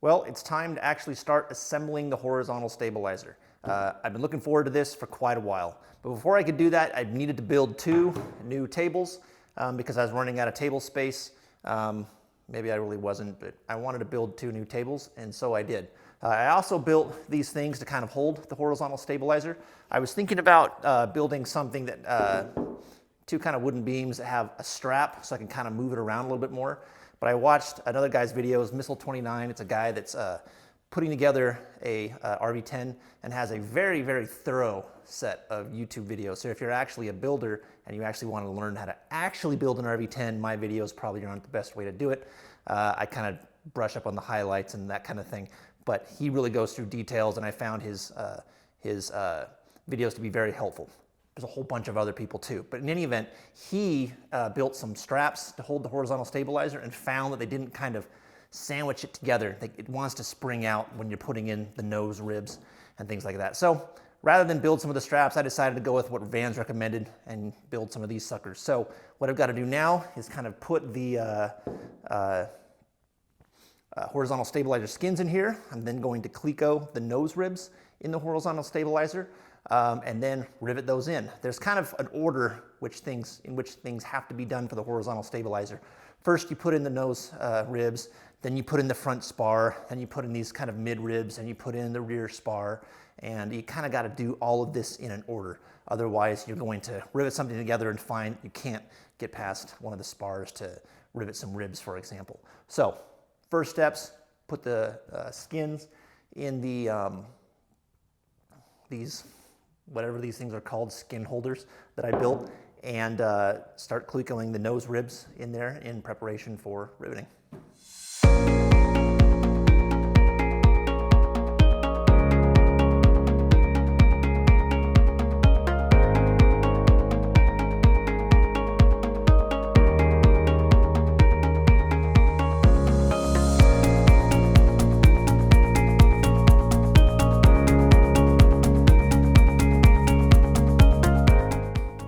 Well, it's time to actually start assembling the horizontal stabilizer. I've been looking forward to this for quite a while. But before I could do that, I needed to build 2 new tables because I was running out of table space. Maybe I really wasn't, but I wanted to build 2 new tables, and so I did. I also built these things to kind of hold the horizontal stabilizer. I was thinking about building something that, 2 kind of wooden beams that have a strap so I can kind of move it around a little bit more. But I watched another guy's videos, Missile29. It's a guy that's putting together a RV10 and has a very, very thorough set of YouTube videos. So if you're actually a builder and you actually want to learn how to actually build an RV10, my videos probably aren't the best way to do it. I kind of brush up on the highlights and that kind of thing. But he really goes through details, and I found his videos to be very helpful. There's a whole bunch of other people too. But in any event, he built some straps to hold the horizontal stabilizer and found that they didn't kind of sandwich it together. It wants to spring out when you're putting in the nose ribs and things like that. So rather than build some of the straps, I decided to go with what Vans recommended and build some of these suckers. So what I've got to do now is kind of put the horizontal stabilizer skins in here. I'm then going to Cleco the nose ribs in the horizontal stabilizer. And then rivet those in. There's kind of an order in which things have to be done for the horizontal stabilizer. First, you put in the nose ribs, then you put in the front spar, then you put in these kind of mid ribs, and you put in the rear spar, and you kind of got to do all of this in an order. Otherwise, you're going to rivet something together and find you can't get past one of the spars to rivet some ribs, for example. So, first steps, put the skins in the whatever these things are called, skin holders that I built, and start Clecoing the nose ribs in there in preparation for riveting.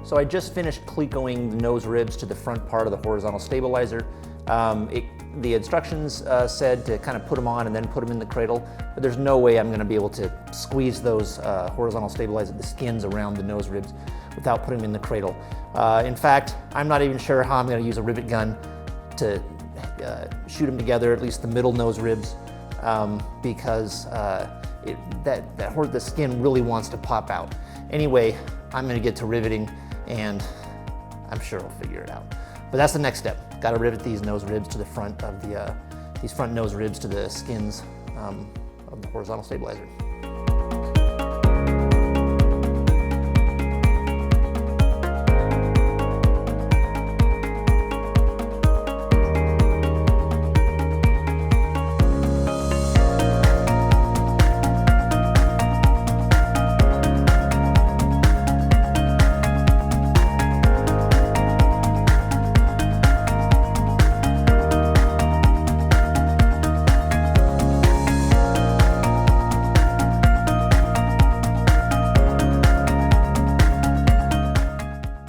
So I just finished Clecoing the nose ribs to the front part of the horizontal stabilizer. The instructions said to kind of put them on and then put them in the cradle, but there's no way I'm going to be able to squeeze those horizontal stabilizer, the skins around the nose ribs, without putting them in the cradle. In fact, I'm not even sure how I'm going to use a rivet gun to shoot them together, at least the middle nose ribs, because the skin really wants to pop out. Anyway, I'm going to get to riveting, and I'm sure we'll figure it out. But that's the next step. Got to rivet these nose ribs to the front of these front nose ribs to the skins of the horizontal stabilizer.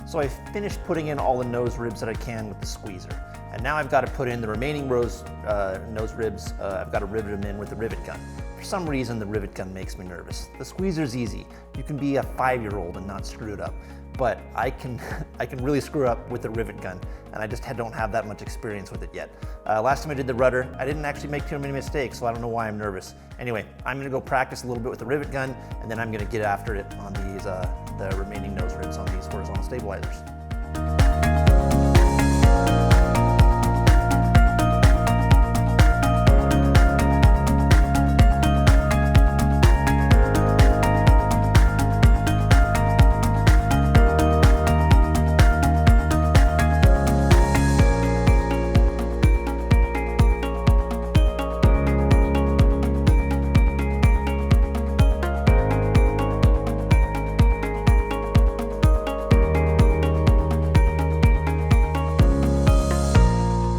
So I finished putting in all the nose ribs that I can with the squeezer. And now I've got to put in the remaining nose ribs. I've got to rivet them in with the rivet gun. For some reason, the rivet gun makes me nervous. The squeezer's easy. You can be a 5-year-old and not screw it up. But I can really screw up with the rivet gun, and I just don't have that much experience with it yet. Last time I did the rudder, I didn't actually make too many mistakes, so I don't know why I'm nervous. Anyway, I'm gonna go practice a little bit with the rivet gun, and then I'm gonna get after it on these, the remaining nose ribs on these horizontal stabilizers.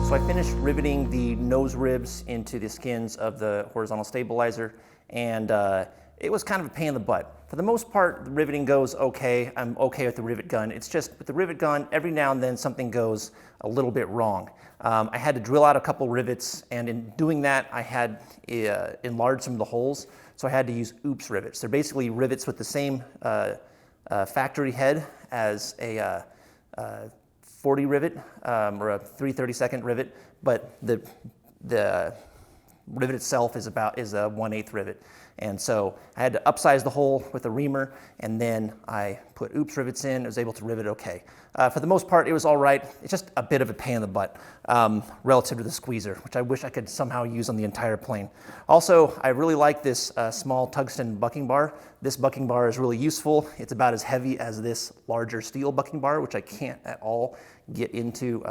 So I finished riveting the nose ribs into the skins of the horizontal stabilizer, and it was kind of a pain in the butt. For the most part, the riveting goes okay. I'm okay with the rivet gun. It's just with the rivet gun, every now and then something goes a little bit wrong. I had to drill out a couple rivets, and in doing that, I had enlarged some of the holes, so I had to use oops rivets. They're basically rivets with the same factory head as a 40 rivet or a 3/32 rivet, but the rivet itself is a 1/8 rivet. And so I had to upsize the hole with a reamer, and then I put oops rivets in. I was able to rivet okay. For the most part, it was all right. It's just a bit of a pain in the butt relative to the squeezer, which I wish I could somehow use on the entire plane. Also, I really like this small tungsten bucking bar. This bucking bar is really useful. It's about as heavy as this larger steel bucking bar, which I can't at all get into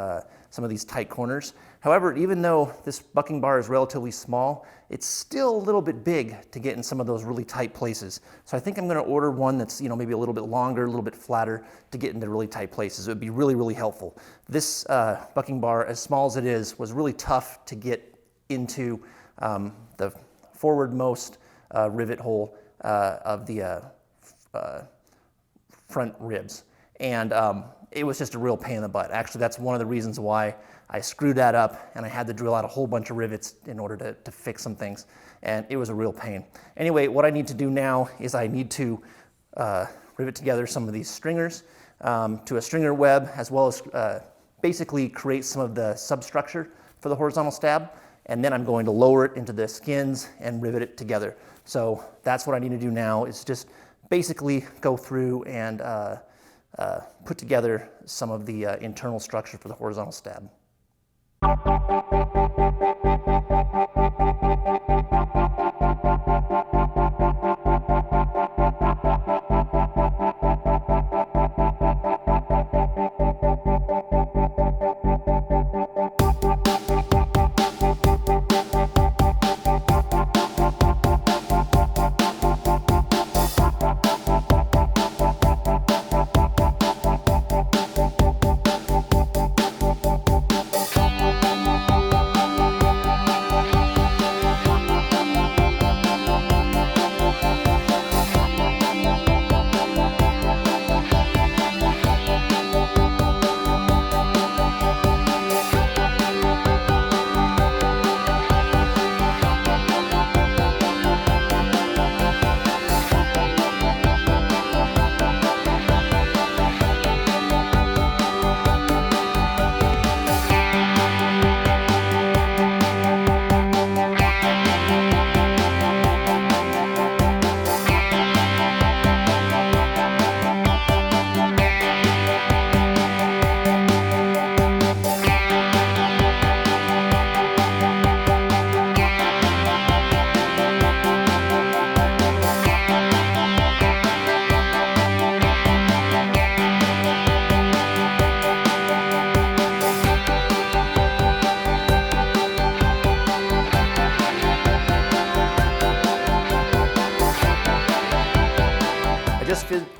some of these tight corners. However, even though this bucking bar is relatively small, it's still a little bit big to get in some of those really tight places. So I think I'm going to order one that's, you know, maybe a little bit longer, a little bit flatter to get into really tight places. It would be really, really helpful. This bucking bar, as small as it is, was really tough to get into the forwardmost rivet hole of the front ribs. And it was just a real pain in the butt. Actually, that's one of the reasons why I screwed that up, and I had to drill out a whole bunch of rivets in order to fix some things, and it was a real pain. Anyway, what I need to do now is I need to rivet together some of these stringers to a stringer web, as well as basically create some of the substructure for the horizontal stab, and then I'm going to lower it into the skins and rivet it together. So that's what I need to do now, is just basically go through and put together some of the internal structure for the horizontal stab.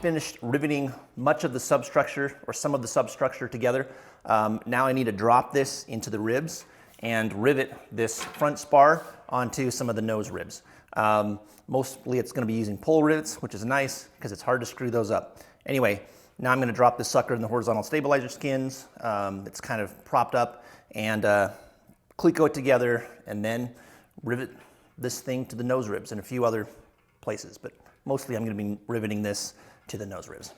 Finished riveting much of the substructure, or some of the substructure, together. Now I need to drop this into the ribs and rivet this front spar onto some of the nose ribs. Mostly it's going to be using pull rivets, which is nice because it's hard to screw those up. Anyway, now I'm going to drop this sucker in the horizontal stabilizer skins. It's kind of propped up, and cleco it together, and then rivet this thing to the nose ribs and a few other places, but mostly I'm going to be riveting this to the nose ribs.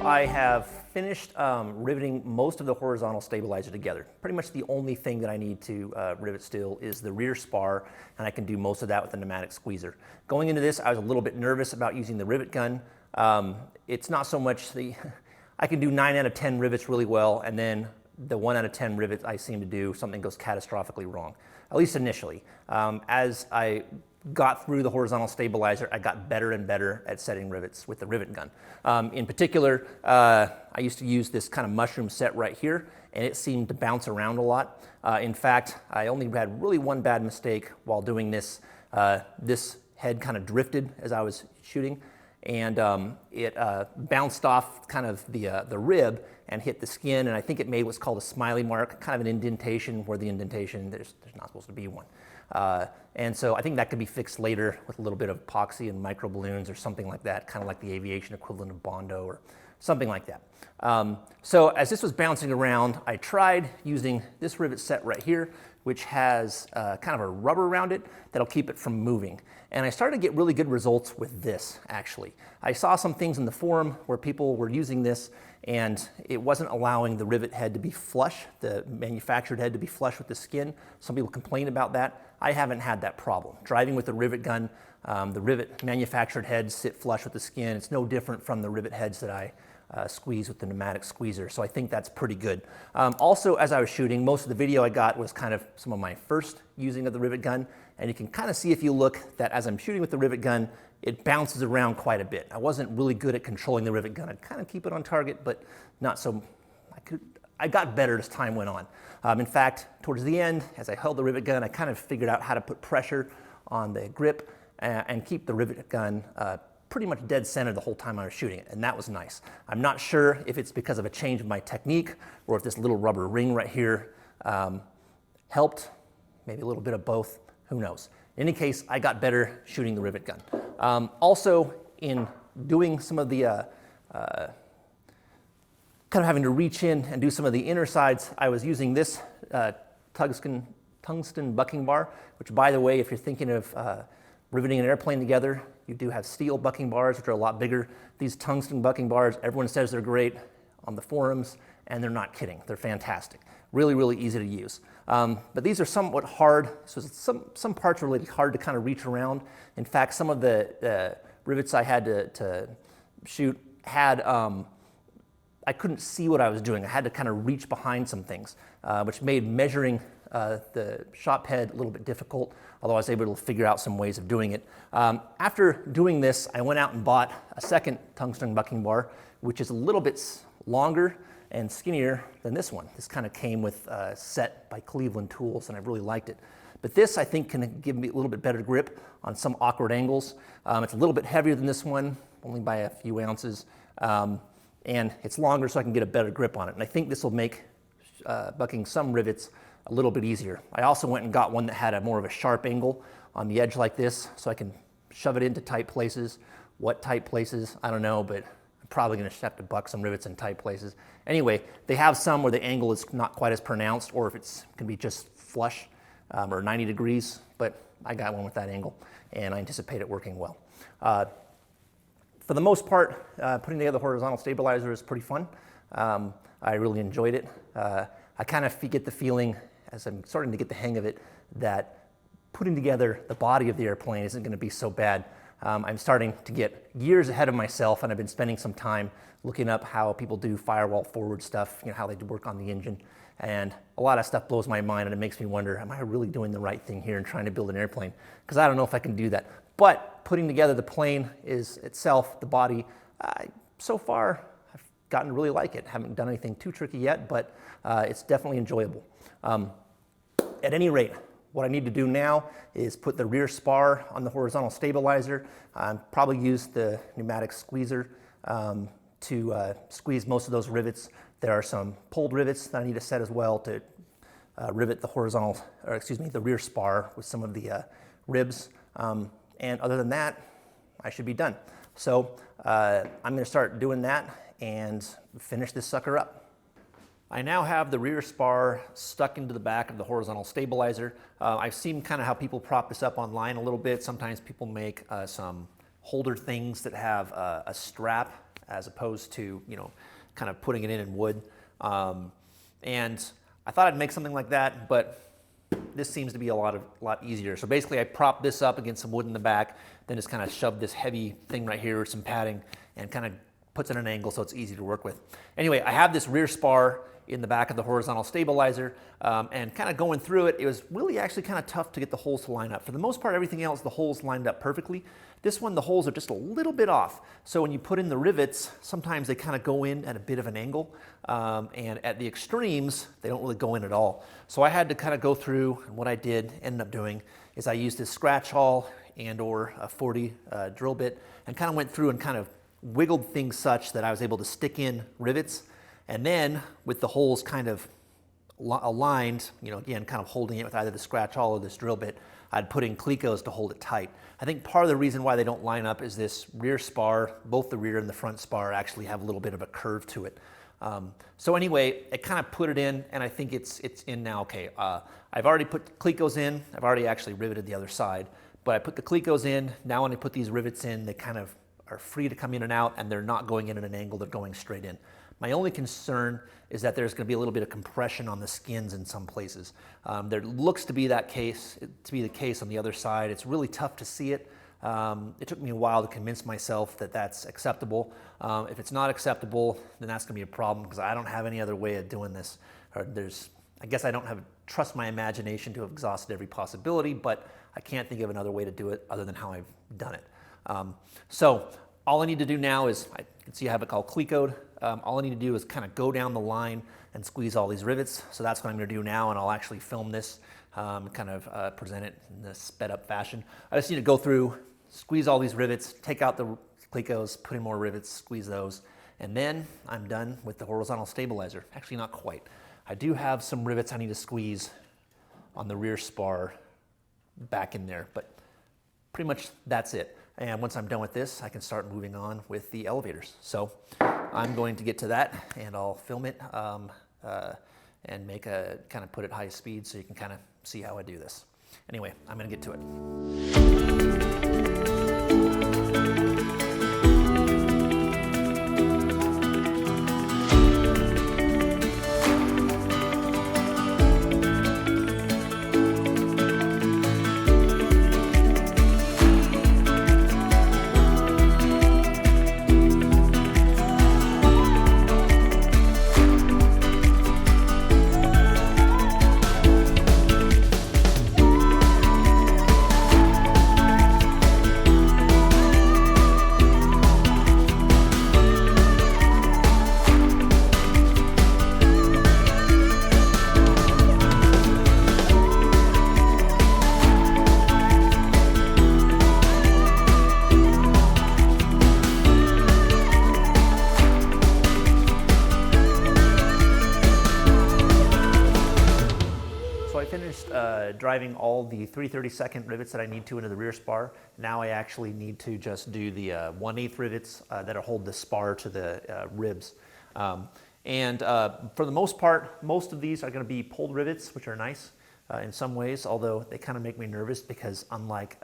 I have finished riveting most of the horizontal stabilizer together. Pretty much the only thing that I need to rivet still is the rear spar, and I can do most of that with the pneumatic squeezer. Going into this, I was a little bit nervous about using the rivet gun. It's not so much I can do 9 out of 10 rivets really well, and then the 1 out of 10 rivets I seem to do, something goes catastrophically wrong, at least initially. As I got through the horizontal stabilizer, I got better and better at setting rivets with the rivet gun. In particular, I used to use this kind of mushroom set right here, and it seemed to bounce around a lot. In fact, I only had really one bad mistake while doing this. This head kind of drifted as I was shooting, and it bounced off kind of the rib and hit the skin, and I think it made what's called a smiley mark, kind of an indentation where the indentation, there's not supposed to be one. And so I think that could be fixed later with a little bit of epoxy and micro balloons or something like that, kind of like the aviation equivalent of Bondo or something like that. So as this was bouncing around, I tried using this rivet set right here, which has kind of a rubber around it that'll keep it from moving. And I started to get really good results with this, actually. I saw some things in the forum where people were using this and it wasn't allowing the rivet head to be flush, the manufactured head to be flush with the skin. Some people complain about that. I haven't had that problem. Driving with the rivet gun, the rivet manufactured heads sit flush with the skin. It's no different from the rivet heads that I squeeze with the pneumatic squeezer, so I think that's pretty good. Also, as I was shooting, most of the video I got was kind of some of my first using of the rivet gun, and you can kind of see if you look that as I'm shooting with the rivet gun, it bounces around quite a bit. I wasn't really good at controlling the rivet gun. I'd kind of keep it on target, but not so, I got better as time went on. In fact, towards the end, as I held the rivet gun, I kind of figured out how to put pressure on the grip and keep the rivet gun pretty much dead center the whole time I was shooting it, and that was nice. I'm not sure if it's because of a change of my technique or if this little rubber ring right here helped, maybe a little bit of both, who knows. In any case, I got better shooting the rivet gun. Also, in doing some of the kind of having to reach in and do some of the inner sides, I was using this tungsten bucking bar, which, by the way, if you're thinking of riveting an airplane together, you do have steel bucking bars, which are a lot bigger. These tungsten bucking bars, everyone says they're great on the forums, and they're not kidding. They're fantastic. Really, really easy to use. But these are somewhat hard, so some parts are really hard to kind of reach around. In fact, some of the rivets I had to shoot had, I couldn't see what I was doing. I had to kind of reach behind some things, which made measuring the shop head a little bit difficult, although I was able to figure out some ways of doing it. After doing this, I went out and bought a second tungsten bucking bar, which is a little bit longer and skinnier than this one. This kind of came with a set by Cleveland Tools, and I really liked it. But this, I think, can give me a little bit better grip on some awkward angles. It's a little bit heavier than this one, only by a few ounces, and it's longer so I can get a better grip on it. And I think this will make bucking some rivets a little bit easier. I also went and got one that had more of a sharp angle on the edge like this, so I can shove it into tight places. What tight places, I don't know, but I'm probably gonna have to buck some rivets in tight places. Anyway, they have some where the angle is not quite as pronounced, or if it's can be just flush or 90 degrees, but I got one with that angle, and I anticipate it working well. For the most part, putting together the horizontal stabilizer is pretty fun. I really enjoyed it. I kind of get the feeling, as I'm starting to get the hang of it, that putting together the body of the airplane isn't going to be so bad. I'm starting to get years ahead of myself, and I've been spending some time looking up how people do firewall forward stuff, you know, how they work on the engine. And a lot of stuff blows my mind, and it makes me wonder, am I really doing the right thing here and trying to build an airplane? Because I don't know if I can do that. But putting together the plane is itself, the body, so far I've gotten to really like it. Haven't done anything too tricky yet, but it's definitely enjoyable. At any rate, what I need to do now is put the rear spar on the horizontal stabilizer. Probably use the pneumatic squeezer to squeeze most of those rivets. There are some pulled rivets that I need to set as well to rivet the rear spar with some of the ribs. And other than that, I should be done. So I'm going to start doing that and finish this sucker up. I now have the rear spar stuck into the back of the horizontal stabilizer. I've seen kind of how people prop this up online a little bit. Sometimes people make some holder things that have a strap as opposed to, you know, kind of putting it in wood. And I thought I'd make something like that, but this seems to be a lot easier. So basically I prop this up against some wood in the back, then just kind of shove this heavy thing right here with some padding and kind of puts it at an angle so it's easy to work with. Anyway, I have this rear spar in the back of the horizontal stabilizer, and kind of going through it, it was really actually kind of tough to get the holes to line up. For the most part, everything else, the holes lined up perfectly. This one, the holes are just a little bit off. So when you put in the rivets, sometimes they kind of go in at a bit of an angle, and at the extremes, they don't really go in at all. So I had to kind of go through, and what I did, ended up doing, is I used this scratch awl and or a 40 drill bit, and kind of went through and kind of wiggled things such that I was able to stick in rivets. And then with the holes kind of aligned, you know, again, kind of holding it with either the scratch awl or this drill bit, I'd put in clecos to hold it tight. I think part of the reason why they don't line up is this rear spar, both the rear and the front spar actually have a little bit of a curve to it. So anyway, I kind of put it in, and I think it's in now. Okay, I've already put clecos in. I've already actually riveted the other side, but I put the clecos in. Now when I put these rivets in, they kind of are free to come in and out, and they're not going in at an angle, they're going straight in. My only concern is that there's going to be a little bit of compression on the skins in some places. There looks to be the case on the other side. It's really tough to see it. It took me a while to convince myself that that's acceptable. If it's not acceptable, then that's going to be a problem because I don't have any other way of doing this. I guess I don't trust my imagination to have exhausted every possibility, but I can't think of another way to do it other than how I've done it. So all I need to do now is, you can see I have it called clecoed. All I need to do is kind of go down the line and squeeze all these rivets. So that's what I'm going to do now, and I'll actually film this, kind of present it in this sped up fashion. I just need to go through, squeeze all these rivets, take out the clecos, put in more rivets, squeeze those, and then I'm done with the horizontal stabilizer. Actually, not quite. I do have some rivets I need to squeeze on the rear spar back in there, but pretty much that's it. And once I'm done with this, I can start moving on with the elevators. So I'm going to get to that, and I'll film it and make kind of put it high speed so you can kind of see how I do this. Anyway, I'm going to get to it. Driving all the 3/32 rivets that I need to into the rear spar. Now I actually need to just do the 1/8 rivets that'll hold the spar to the ribs. For the most part, most of these are going to be pulled rivets, which are nice in some ways, although they kind of make me nervous because unlike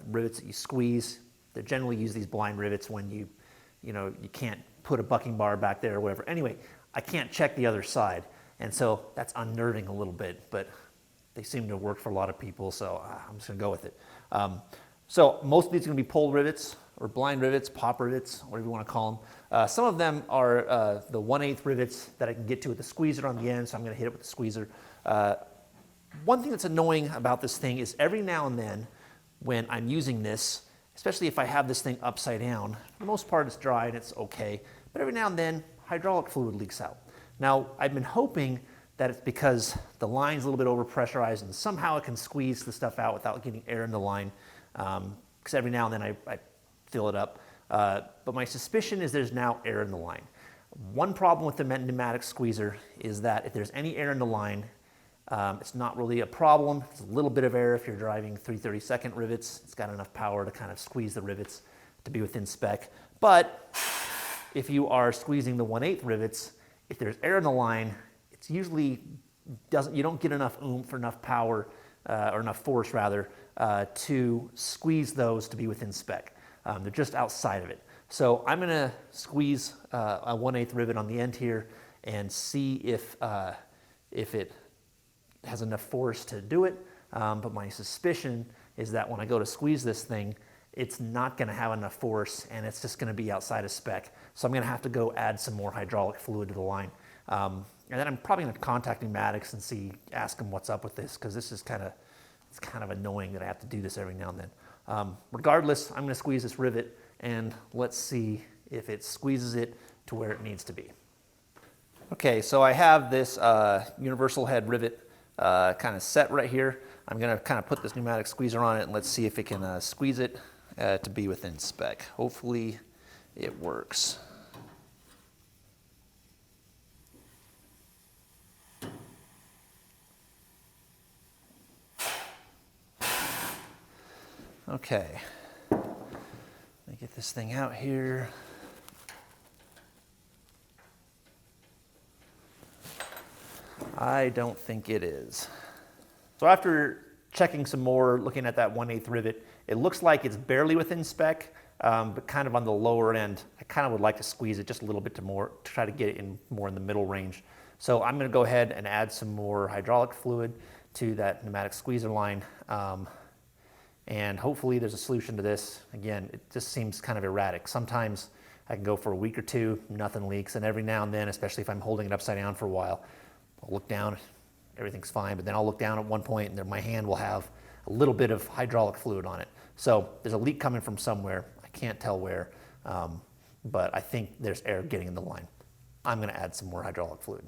rivets that you squeeze, they generally use these blind rivets when you can't put a bucking bar back there or whatever. Anyway, I can't check the other side, and so that's unnerving a little bit, but they seem to work for a lot of people, so I'm just going to go with it. So most of these are going to be pulled rivets or blind rivets, pop rivets, whatever you want to call them. Some of them are the 1/8 rivets that I can get to with the squeezer on the end, so I'm going to hit it with the squeezer. One thing that's annoying about this thing is every now and then when I'm using this, especially if I have this thing upside down, for the most part it's dry and it's okay, but every now and then hydraulic fluid leaks out. Now, I've been hoping that it's because the line's a little bit overpressurized and somehow it can squeeze the stuff out without getting air in the line, because every now and then I fill it up. But my suspicion is there's now air in the line. One problem with the pneumatic squeezer is that if there's any air in the line, it's not really a problem. It's a little bit of air if you're driving 3/32 rivets. It's got enough power to kind of squeeze the rivets to be within spec. But if you are squeezing the 1/8 rivets, if there's air in the line, it's usually you don't get enough oomph or enough power or enough force rather to squeeze those to be within spec. They're just outside of it. So I'm gonna squeeze a 1/8 rivet on the end here and see if it has enough force to do it. But my suspicion is that when I go to squeeze this thing, it's not gonna have enough force and it's just gonna be outside of spec. So I'm gonna have to go add some more hydraulic fluid to the line. And then I'm probably gonna contact Pneumatics and ask them what's up with this, because this is it's kind of annoying that I have to do this every now and then. Regardless, I'm gonna squeeze this rivet and let's see if it squeezes it to where it needs to be. Okay, so I have this universal head rivet kind of set right here. I'm gonna kind of put this pneumatic squeezer on it and let's see if it can squeeze it to be within spec. Hopefully it works. Okay, let me get this thing out here. I don't think it is. So after checking some more, looking at that 1/8 rivet, it looks like it's barely within spec, but kind of on the lower end. I kind of would like to squeeze it just a little bit to try to get it in more in the middle range. So I'm gonna go ahead and add some more hydraulic fluid to that pneumatic squeezer line. And hopefully there's a solution to this. Again, it just seems kind of erratic. Sometimes I can go for a week or two, nothing leaks, and every now and then, especially if I'm holding it upside down for a while, I'll look down, everything's fine, but then I'll look down at one point and then my hand will have a little bit of hydraulic fluid on it. So there's a leak coming from somewhere. I can't tell where, but I think there's air getting in the line. I'm gonna add some more hydraulic fluid.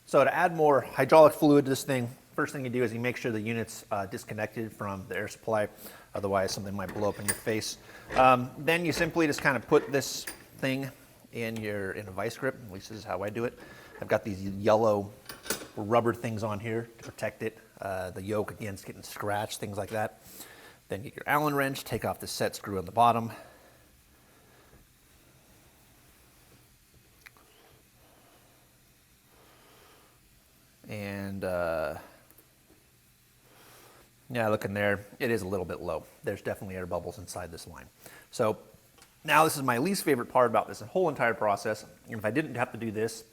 So to add more hydraulic fluid to this thing, first thing you do is you make sure the unit's disconnected from the air supply, otherwise something might blow up in your face. Then you simply just kind of put this thing in a vice grip. At least this is how I do it. I've got these yellow rubber things on here to protect it, the yoke against getting scratched, things like that. Then get your Allen wrench, take off the set screw on the bottom. And yeah, look in there, it is a little bit low. There's definitely air bubbles inside this line. So now this is my least favorite part about this whole entire process. And if I didn't have to do this,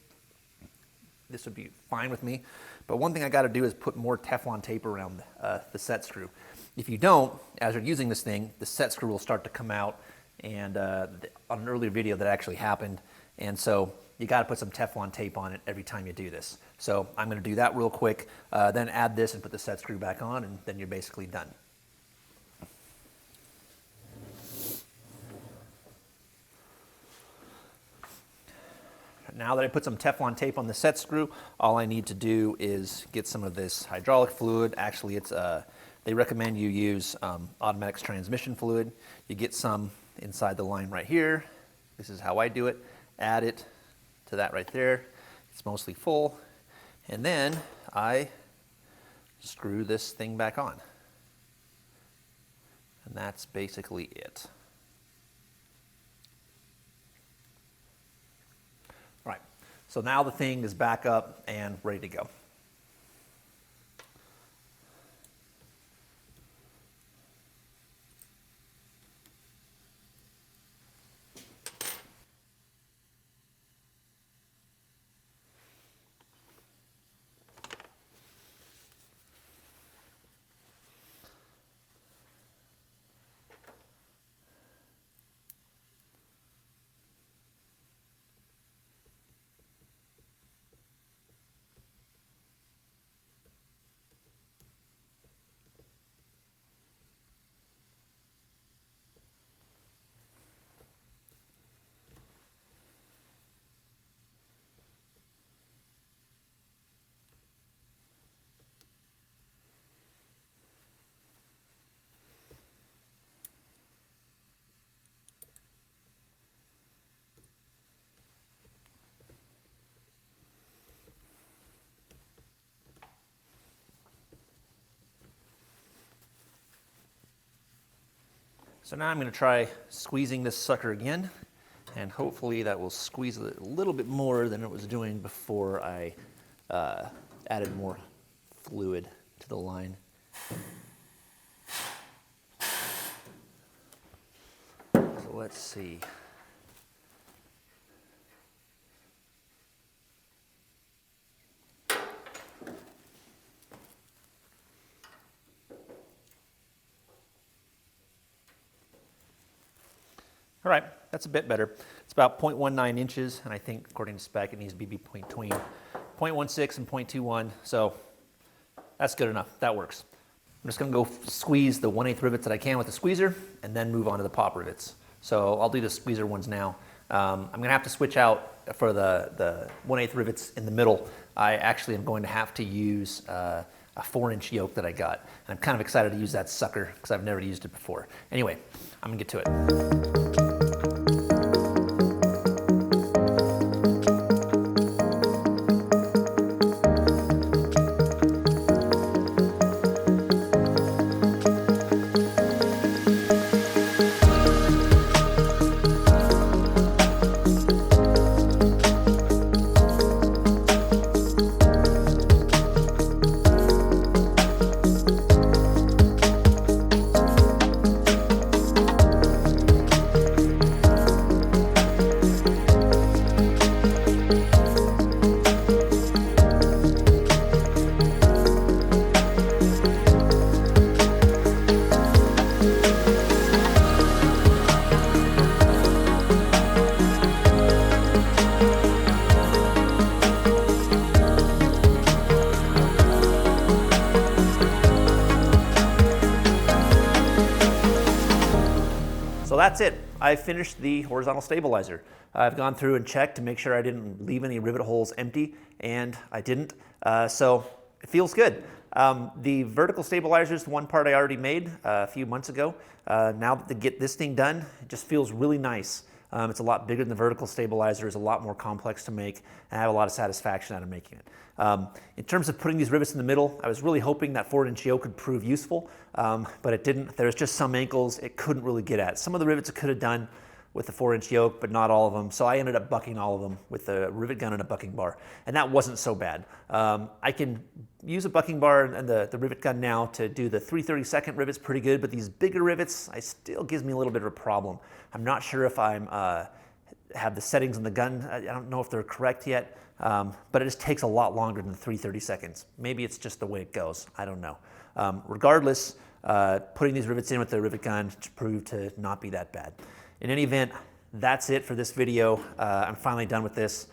this would be fine with me. But one thing I got to do is put more Teflon tape around the set screw. If you don't, as you're using this thing, the set screw will start to come out. And on an earlier video that actually happened. And so you got to put some Teflon tape on it every time you do this. So I'm going to do that real quick, then add this and put the set screw back on, and then you're basically done. Now that I put some Teflon tape on the set screw, all I need to do is get some of this hydraulic fluid. Actually, they recommend you use automatic transmission fluid. You get some inside the line right here. This is how I do it. Add it to that right there. It's mostly full. And then I screw this thing back on. And that's basically it. All right, so now the thing is back up and ready to go. So now I'm going to try squeezing this sucker again, and hopefully that will squeeze it a little bit more than it was doing before I added more fluid to the line. So let's see. All right, that's a bit better. It's about 0.19 inches, and I think according to spec, it needs to be between 0.16 and 0.21, so that's good enough. That works. I'm just gonna go squeeze the 1/8 rivets that I can with the squeezer, and then move on to the pop rivets. So I'll do the squeezer ones now. I'm gonna have to switch out for the 1/8 rivets in the middle. I actually am going to have to use a 4-inch yoke that I got. And I'm kind of excited to use that sucker because I've never used it before. Anyway, I'm gonna get to it. So that's it. I finished the horizontal stabilizer. I've gone through and checked to make sure I didn't leave any rivet holes empty, and I didn't. So it feels good. The vertical stabilizer is the one part I already made a few months ago. Now to get this thing done, it just feels really nice. It's a lot bigger than the vertical stabilizer, it's a lot more complex to make, and I have a lot of satisfaction out of making it. In terms of putting these rivets in the middle, I was really hoping that 4-inch yoke could prove useful, but it didn't. There's just some ankles it couldn't really get at. Some of the rivets it could have done with the 4-inch yoke, but not all of them. So I ended up bucking all of them with a rivet gun and a bucking bar, and that wasn't so bad. I can use a bucking bar and the rivet gun now to do the 3/32 rivets pretty good, but these bigger rivets, it still gives me a little bit of a problem. I'm not sure if I'm have the settings on the gun. I don't know if they're correct yet, but it just takes a lot longer than 3/32. Maybe it's just the way it goes. I don't know. Regardless, putting these rivets in with the rivet gun proved to not be that bad. In any event, that's it for this video. I'm finally done with this.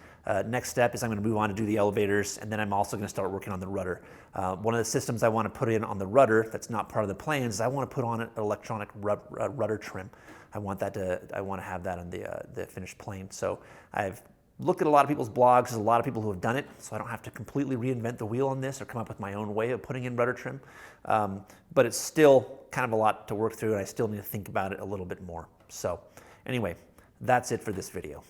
Next step is I'm going to move on to do the elevators, and then I'm also going to start working on the rudder. One of the systems I want to put in on the rudder that's not part of the plans is I want to put on an electronic rudder trim. I want to have that on the finished plane. So I've looked at a lot of people's blogs. There's a lot of people who have done it, so I don't have to completely reinvent the wheel on this or come up with my own way of putting in rudder trim. But it's still kind of a lot to work through, and I still need to think about it a little bit more. So anyway, that's it for this video.